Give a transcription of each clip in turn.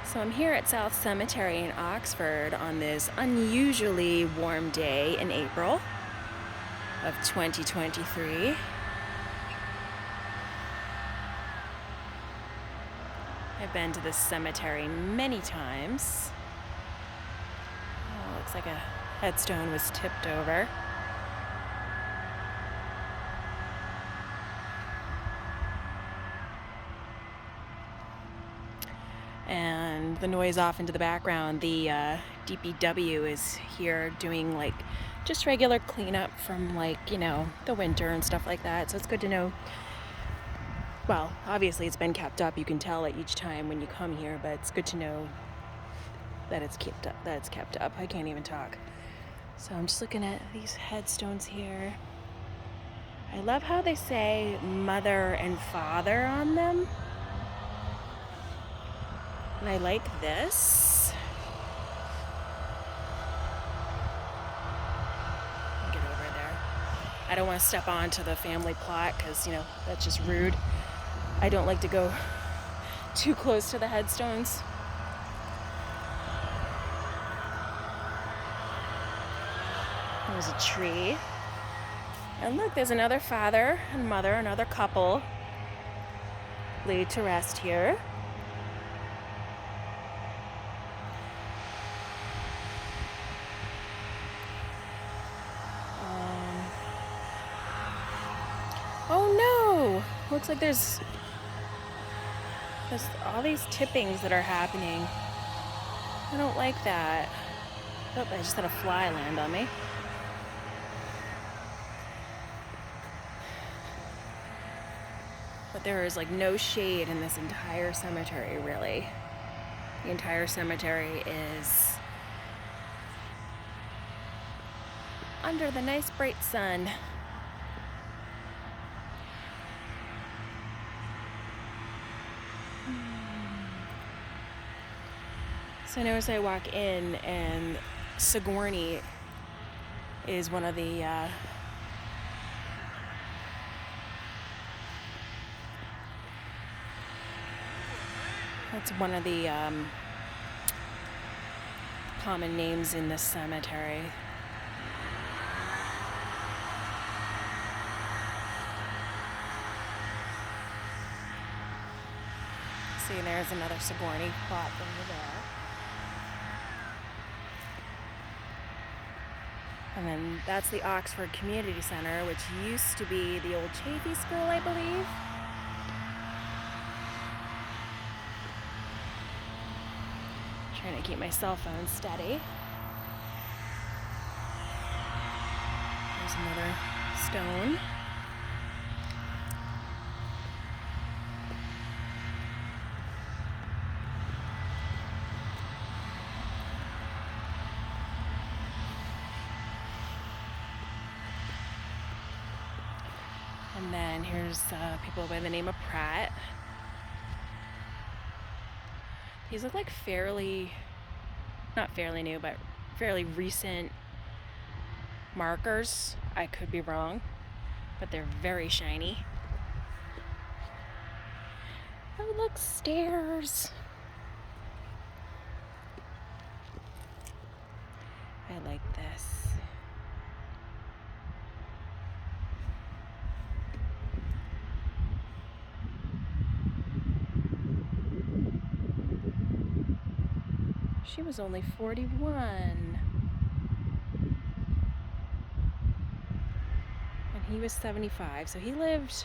So I'm here at South Cemetery in Oxford on this unusually warm day in April of 2023. I've been to this cemetery many times. Oh, looks like a headstone was tipped over. And the noise off into the background, the DPW is here doing like just regular cleanup from the winter and stuff like that. So it's good to know. Well, obviously it's been kept up. You can tell it each time when you come here, but it's good to know that it's kept up. I can't even talk. So I'm just looking at these headstones here. I love how they say mother and father on them. And I like this. Get over there. I don't want to step onto the family plot because, that's just rude. I don't like to go too close to the headstones. There's a tree. And look, there's another father and mother, another couple laid to rest here. Oh no! Looks like there's all these tippings that are happening. I don't like that. Oh, I just had a fly land on me. But there is no shade in this entire cemetery, really. The entire cemetery is under the nice bright sun. So I notice I walk in and Sigourney is one of the that's one of the common names in this cemetery. See, there's another Sigourney plot over there. And then that's the Oxford Community Center, which used to be the old Chafee School, I believe. Trying to keep my cell phone steady. There's another stone. And then here's people by the name of Pratt. These look like not fairly new, but fairly recent markers. I could be wrong, but they're very shiny. Oh, look, stairs. I like this. She was only 41. And he was 75. So he lived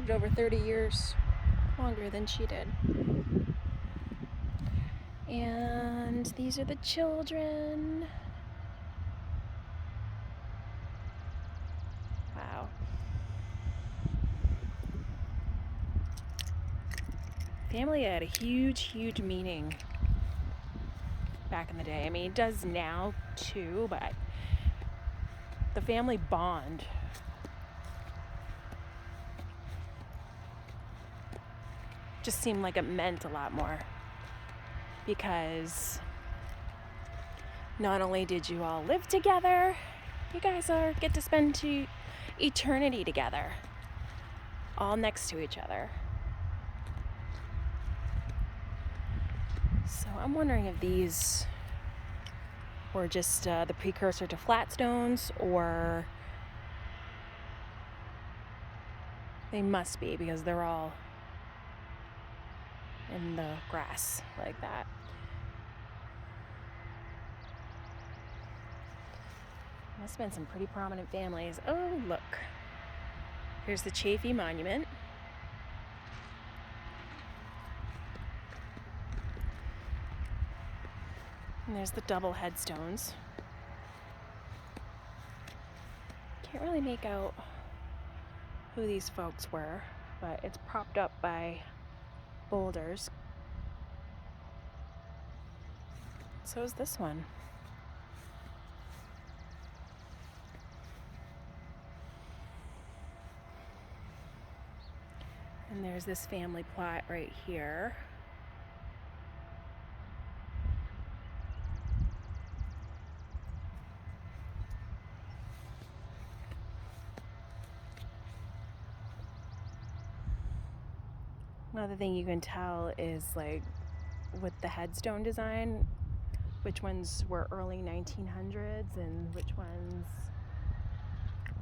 over 30 years longer than she did. And these are the children. Wow. Family had a huge meaning back in the day. I mean, it does now too, but the family bond just seemed like it meant a lot more, because not only did you all live together, you guys get to spend eternity together, all next to each other. So I'm wondering if these were just the precursor to flat stones, or they must be because they're all in the grass like that. Must have been some pretty prominent families. Oh, look. Here's the Chaffee Monument. And there's the double headstones. Can't really make out who these folks were, but it's propped up by boulders. So is this one. And there's this family plot right here. Another thing you can tell is, like, with the headstone design, which ones were early 1900s and which ones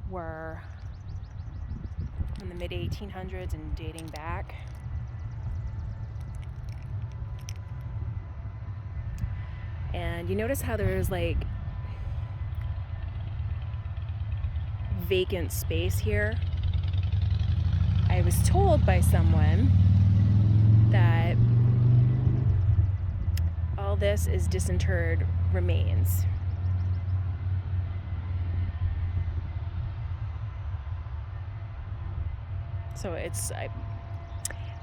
were in the mid 1800s and dating back. And you notice how there's like vacant space here. I was told by someone that all this is disinterred remains. So it's,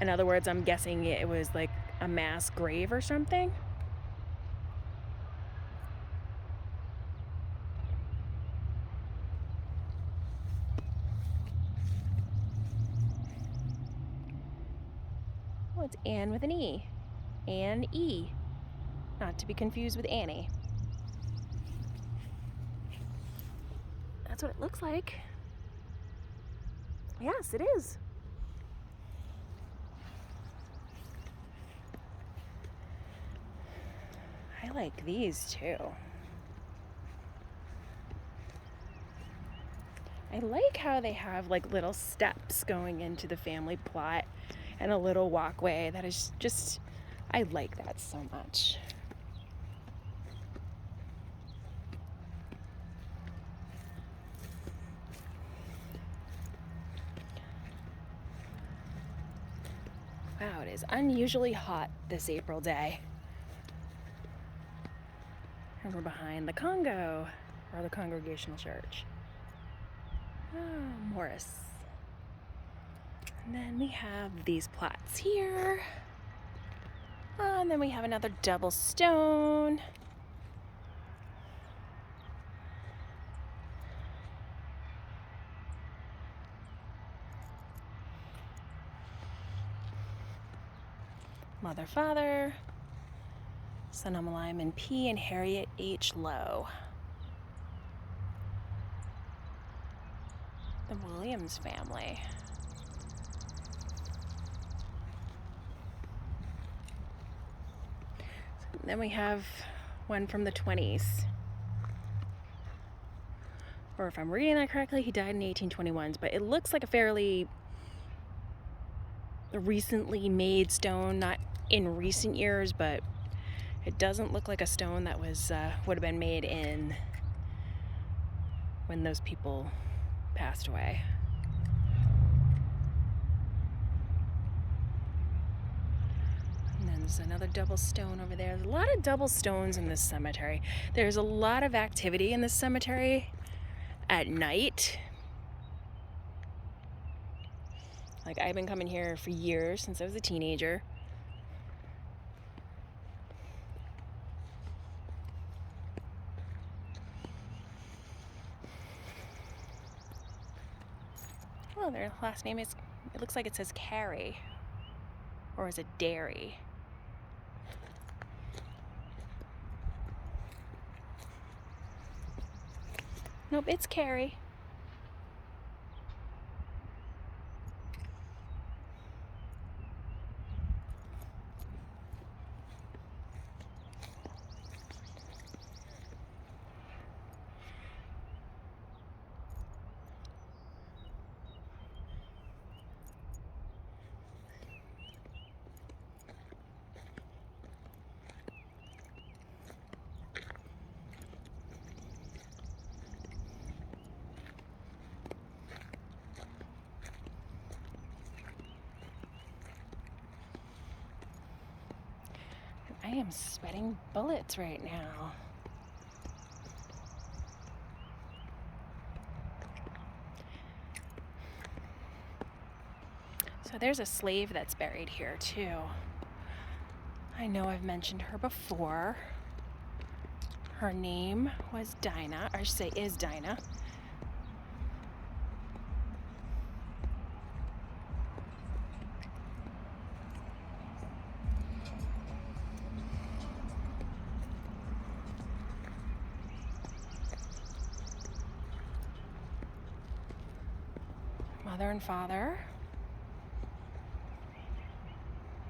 in other words, I'm guessing it was like a mass grave or something. Oh, it's Anne with an E. Anne E. Not to be confused with Annie. That's what it looks like. Yes, it is. I like these too. I like how they have like little steps going into the family plot and a little walkway. That is just, I like that so much. Wow, it is unusually hot this April day. And we're behind the Congo, or the Congregational Church. Oh, Morris. And then we have these plots here. Oh, and then we have another double stone. Mother, father, Sonoma Lyman P. and Harriet H. Lowe. The Williams family. Then we have one from the 20s. Or if I'm reading that correctly, he died in the 1821s, but it looks like a fairly recently made stone, not in recent years, but it doesn't look like a stone that was would have been made in when those people passed away. And then there's another double stone over there. There's a lot of double stones in this cemetery. There's a lot of activity in this cemetery at night. Like, I've been coming here for years, since I was a teenager. Oh, their last name is, it looks like it says Carey. Or is it Dairy? Nope, it's Carey. I am sweating bullets right now. So there's a slave that's buried here too. I know I've mentioned her before. Her name was Dinah, or I should say is Dinah. Mother and father.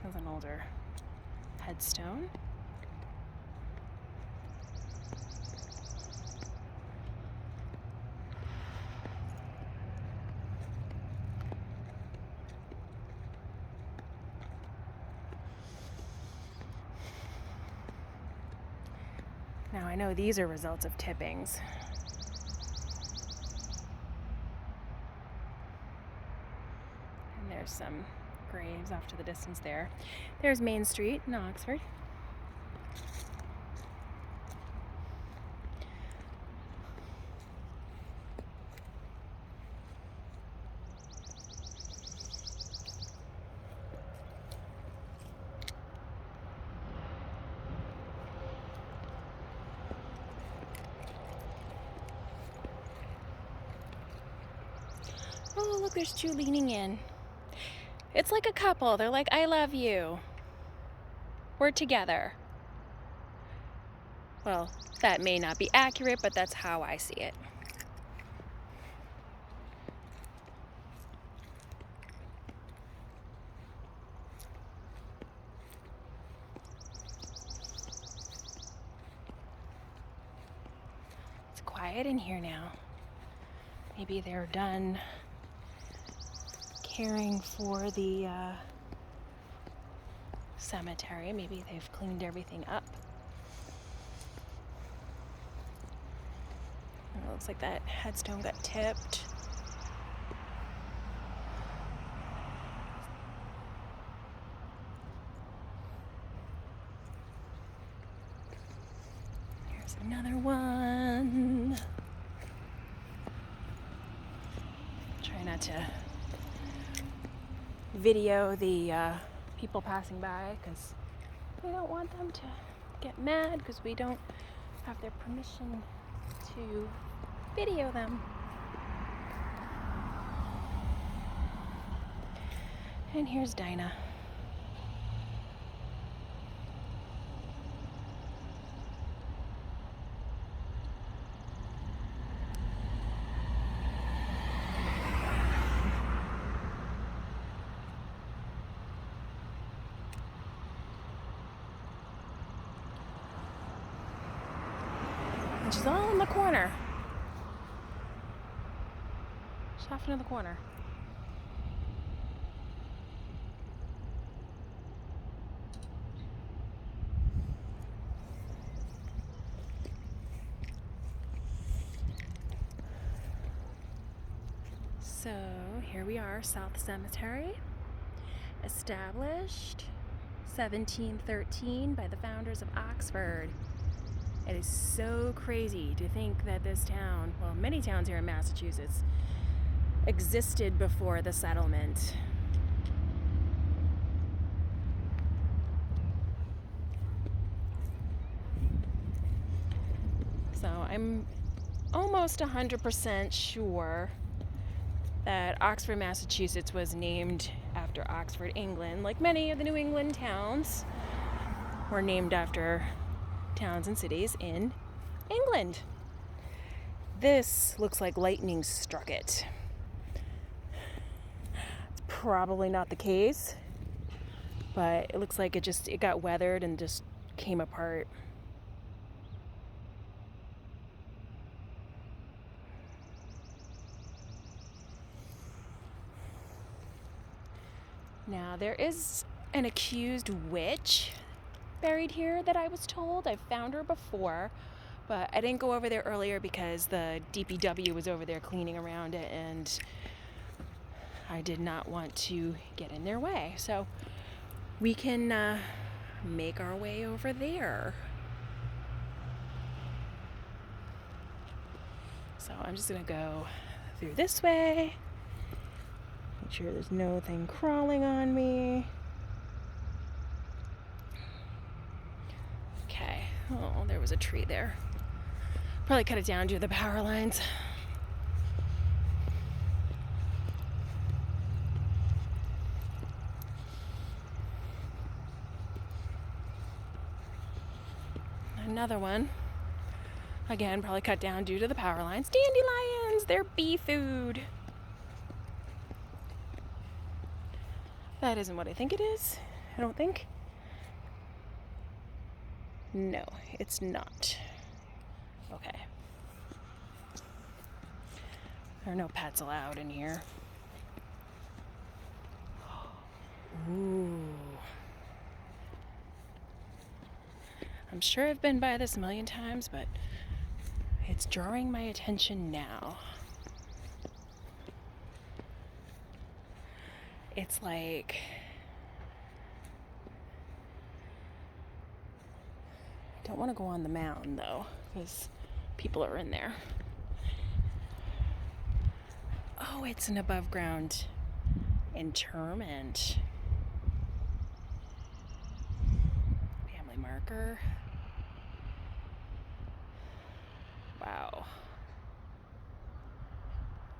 There's an older headstone. Now I know these are results of tippings. And there's some graves off to the distance there. There's Main Street in Oxford. Oh, look, there's two leaning in. It's like a couple. They're like, I love you. We're together. Well, that may not be accurate, but that's how I see it. It's quiet in here now. Maybe they're done caring for the cemetery. Maybe they've cleaned everything up. It looks like that headstone got tipped. Here's another one. Try not to video the people passing by because we don't want them to get mad because we don't have their permission to video them. And here's Dinah. And she's all in the corner. She's off into the corner. So here we are, South Cemetery, established 1713 by the founders of Oxford. It is so crazy to think that this town, well, many towns here in Massachusetts, existed before the settlement. So I'm almost 100% sure that Oxford, Massachusetts was named after Oxford, England, like many of the New England towns were named after towns and cities in England. This looks like lightning struck it. It's probably not the case, but it looks like it got weathered and just came apart. Now there is an accused witch buried here that I was told. I've found her before, but I didn't go over there earlier because the DPW was over there cleaning around it and I did not want to get in their way. So we can make our way over there. So I'm just gonna go through this way. Make sure there's nothing crawling on me. Okay. Oh, there was a tree there. Probably cut it down due to the power lines. Another one. Again, probably cut down due to the power lines. Dandelions! They're bee food. That isn't what I think it is. I don't think. No, it's not. Okay. There are no pets allowed in here. Ooh. I'm sure I've been by this a million times, but it's drawing my attention now. It's like I don't want to go on the mountain though, because people are in there. Oh, it's an above ground interment. Family marker. Wow.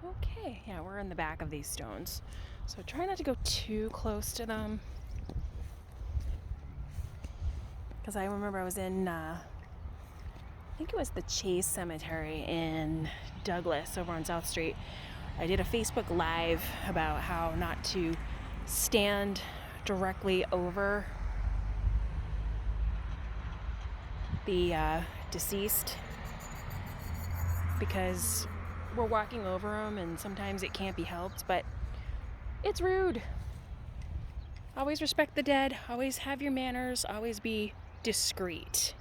Okay, yeah, we're in the back of these stones. So try not to go too close to them. Because I remember I was in, I think it was the Chase Cemetery in Douglas over on South Street. I did a Facebook Live about how not to stand directly over the deceased, because we're walking over them and sometimes it can't be helped, but it's rude. Always respect the dead, always have your manners, always be discreet.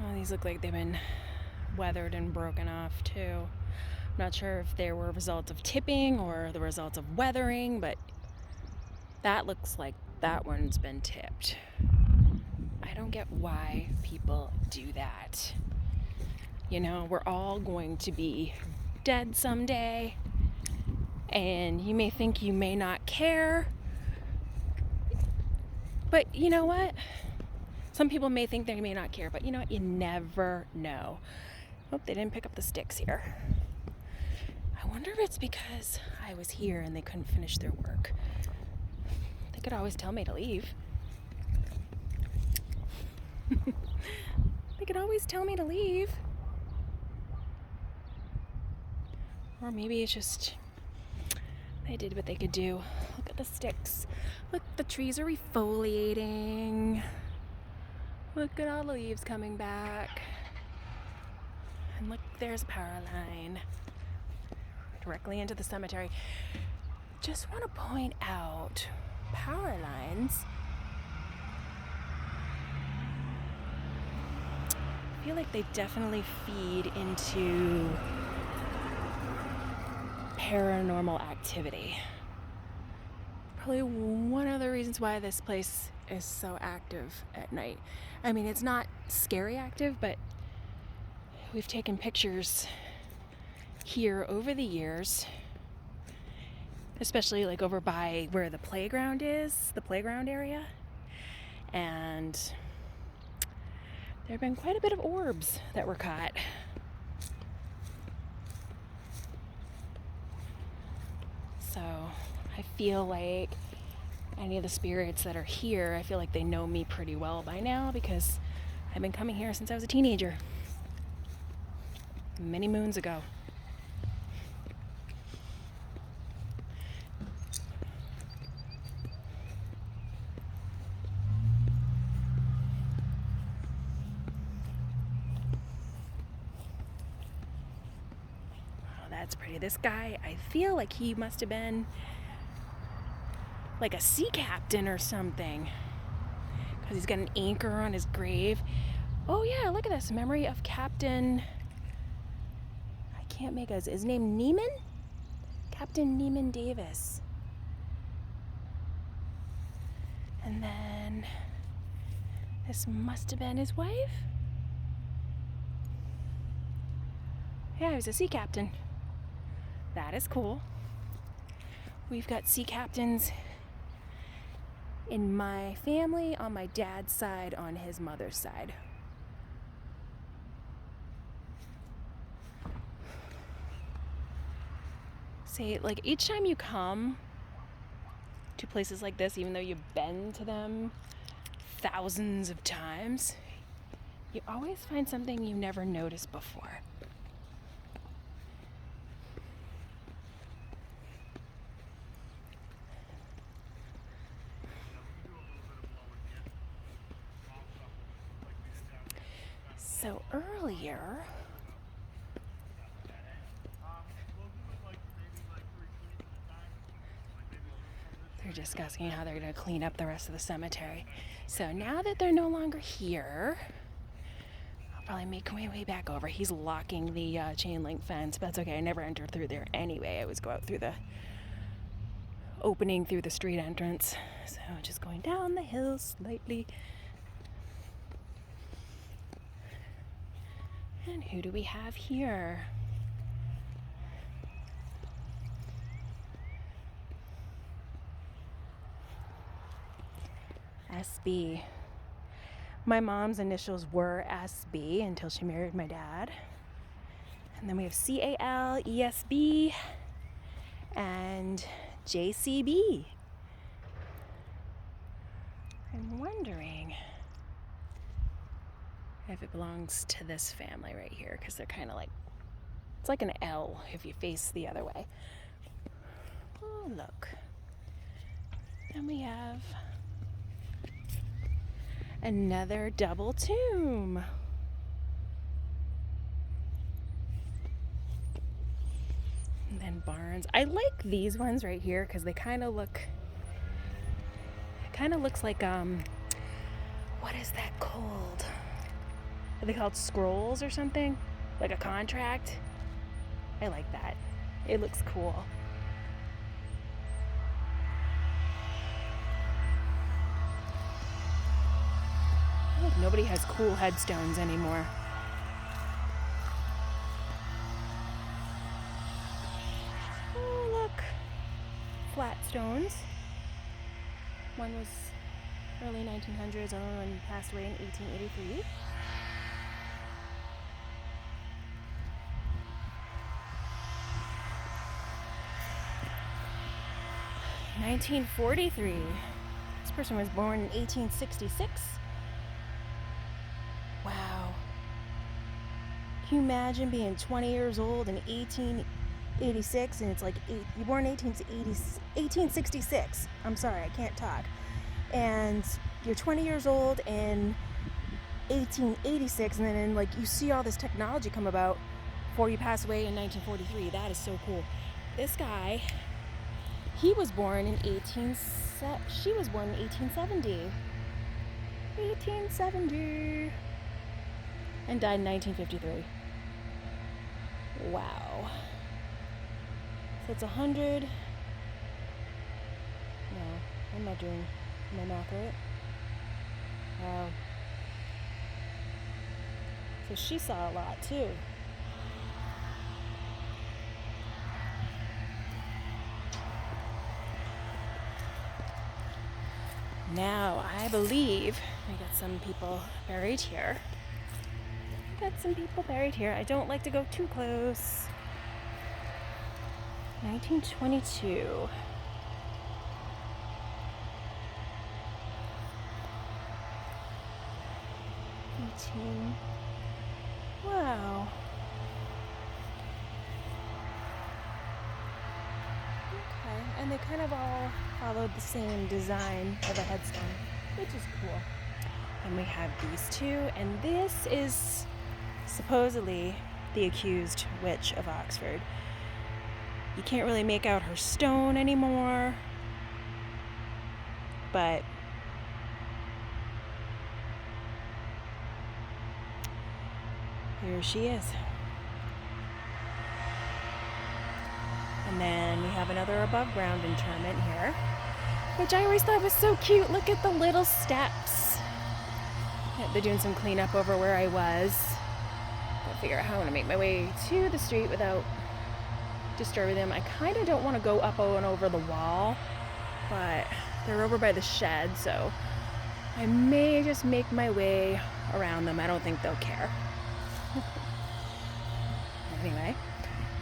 Oh, these look like they've been weathered and broken off too. I'm not sure if they were a result of tipping or the result of weathering, but that looks like that one's been tipped. I don't get why people do that. You know, we're all going to be dead someday, and you may think you may not care, but you know what? Some people may think they may not care, but you know what? You never know. Oh, they didn't pick up the sticks here. I wonder if it's because I was here and they couldn't finish their work. They could always tell me to leave. They could always tell me to leave. Or maybe it's just they did what they could do. Look at the sticks. Look, the trees are refoliating. Look at all the leaves coming back. And look, there's a power line directly into the cemetery. Just want to point out, power lines, I feel like they definitely feed into paranormal activity. Probably one of the reasons why this place is so active at night. I mean, it's not scary active, but we've taken pictures here over the years, especially like over by where the playground is, the playground area. And there have been quite a bit of orbs that were caught. So I feel like any of the spirits that are here, I feel like they know me pretty well by now, because I've been coming here since I was a teenager, many moons ago. That's pretty. This guy, I feel like he must have been like a sea captain or something, because he's got an anchor on his grave. Oh yeah, look at this. Memory of Captain, I can't make his name Neiman? Captain Neiman Davis. And then this must have been his wife. Yeah, he was a sea captain. That is cool. We've got sea captains in my family on my dad's side, on his mother's side. See, like each time you come to places like this, even though you've been to them thousands of times, you always find something you never noticed before. So earlier, they're discussing how they're going to clean up the rest of the cemetery. So now that they're no longer here, I'll probably make my way back over. He's locking the chain link fence, but that's okay. I never enter through there anyway. I always go out through the opening through the street entrance. So just going down the hill slightly. And who do we have here? SB. My mom's initials were SB until she married my dad. And then we have CAL, ESB, and JCB. I'm wondering if it belongs to this family right here, because they're kind of like, it's like an L if you face the other way. Oh, look. And we have another double tomb. And then barns. I like these ones right here because they kind of look, it kind of looks like, what is that called? Are they called scrolls or something? Like a contract? I like that. It looks cool. I feel like nobody has cool headstones anymore. Oh, look. Flat stones. One was early 1900s, another one passed away in 1883. (1943). This person was born in 1866. Wow. Can you imagine being 20 years old in 1886 and it's like you're born in 1866. I'm sorry, I can't talk. And you're 20 years old in 1886, and then like you see all this technology come about before you pass away in 1943. That is so cool. This guy, he was born in she was born in 1870. 1870. And died in 1953. Wow. So it's 100. No, I'm not doing my math right. Wow. So she saw a lot too. Now, I believe we got some people buried here. I don't like to go too close. 1922. Wow. Okay, and they kind of all followed the same design of a headstone, which is cool. And we have these two, and this is supposedly the accused witch of Oxford. You can't really make out her stone anymore, but here she is. And then we have another above ground interment here, which I always thought was so cute. Look at the little steps. Yeah, they're doing some cleanup over where I was. I'll figure out how I'm gonna make my way to the street without disturbing them. I kind of don't want to go up and over the wall, but they're over by the shed, so I may just make my way around them. I don't think they'll care. Anyway,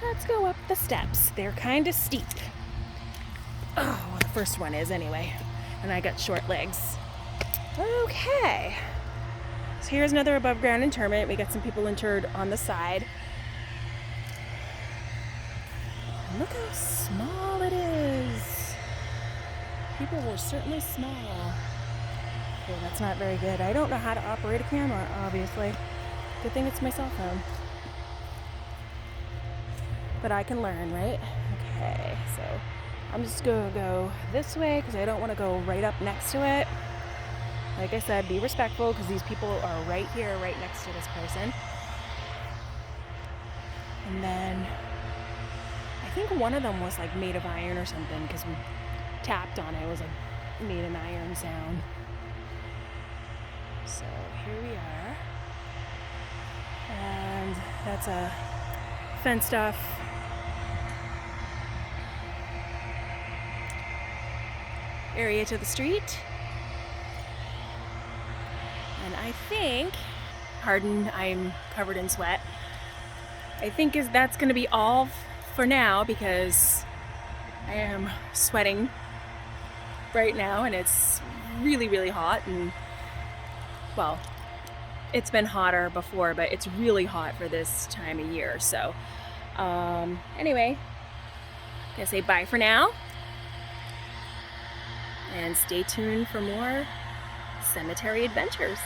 let's go up the steps. They're kind of steep. Oh, well, the first one is anyway, and I got short legs. Okay, so here's another above ground interment. We got some people interred on the side. And look how small it is. People were certainly small. Okay, that's not very good. I don't know how to operate a camera, obviously. Good thing it's my cell phone. But I can learn, right? Okay, so I'm just gonna go this way because I don't want to go right up next to it. Like I said, be respectful because these people are right here, right next to this person. And then I think one of them was like made of iron or something because we tapped on it. It was like made an iron sound. So here we are. And that's a fenced off area to the street. And I think, pardon, I'm covered in sweat. I think that's going to be all for now because I am sweating right now and it's really, really hot. And well, it's been hotter before, but it's really hot for this time of year. So anyway, I'm gonna say bye for now and stay tuned for more cemetery adventures.